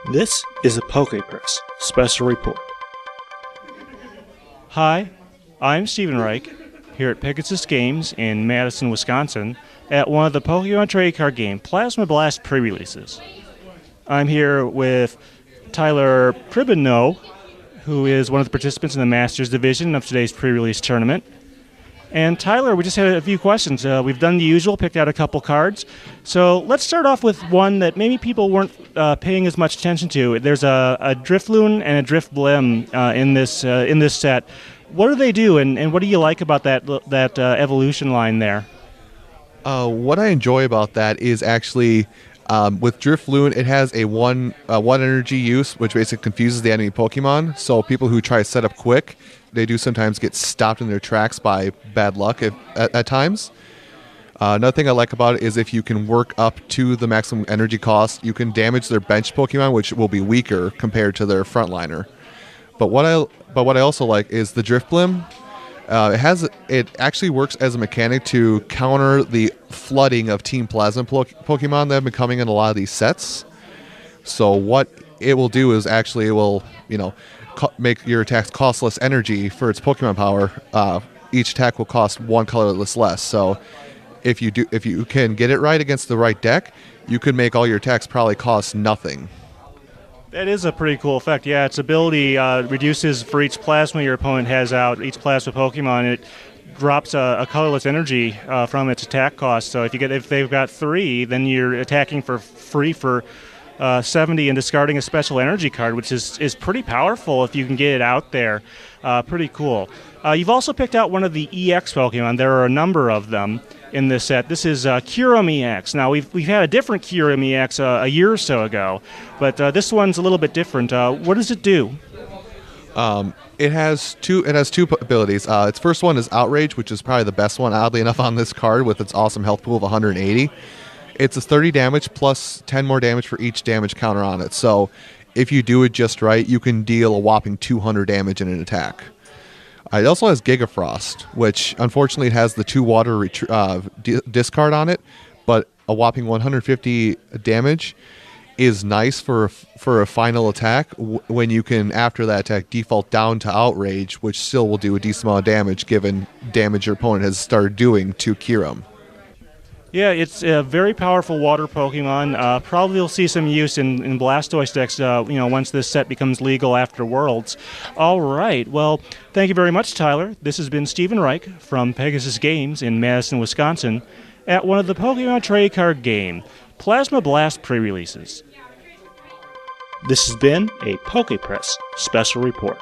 This is a PokePress special report. Hi, I'm Stephen Reich, here at Pegasus Games in Madison, Wisconsin, at one of the Pokemon trading card game Plasma Blast pre-releases. I'm here with Tyler Pribino, who is one of the participants in the Masters Division of today's pre-release tournament. And Tyler, we just had a few questions. We've done the usual, picked out a couple cards. So let's start off with one that maybe people weren't paying as much attention to. There's a Drifloon and a Drifblim in this set. What do they do, and what do you like about that evolution line there? What I enjoy about that is actually with Drifloon, it has a one energy use, which basically confuses the enemy Pokemon. So people who try to set up quick, they do sometimes get stopped in their tracks by bad luck at times. Another thing I like about it is if you can work up to the maximum energy cost, you can damage their bench Pokemon, which will be weaker compared to their frontliner. But what I also like is the Drifblim. It actually works as a mechanic to counter the flooding of Team Plasma Pokemon that have been coming in a lot of these sets. So what it will do is actually it will, make your attacks cost less energy for its Pokemon power. Each attack will cost one colorless less. So if you can get it right against the right deck, you could make all your attacks probably cost nothing. That is a pretty cool effect. Yeah, its ability reduces for each plasma your opponent has out, each plasma Pokemon. It drops a colorless energy from its attack cost. So if they've got 3, then you're attacking for free for 70 and discarding a special energy card, which is pretty powerful if you can get it out there. Pretty cool. You've also picked out one of the EX Pokemon. There are a number of them in this set. This is Kyurem EX. Now, we've had a different Kyurem EX a year or so ago, but this one's a little bit different. What does it do? It has two abilities. Its first one is Outrage, which is probably the best one, oddly enough, on this card with its awesome health pool of 180. It's a 30 damage plus 10 more damage for each damage counter on it. So if you do it just right, you can deal a whopping 200 damage in an attack. It also has Giga Frost, which unfortunately it has the 2 water discard on it, but a whopping 150 damage is nice for a final attack when you can, after that attack, default down to Outrage, which still will do a decent amount of damage given damage your opponent has started doing to Kyurem. Yeah, it's a very powerful water Pokemon. Probably you'll see some use in Blastoise decks, once this set becomes legal after Worlds. All right, well, thank you very much, Tyler. This has been Stephen Reich from Pegasus Games in Madison, Wisconsin, at one of the Pokemon trading card game Plasma Blast pre-releases. This has been a PokePress special report.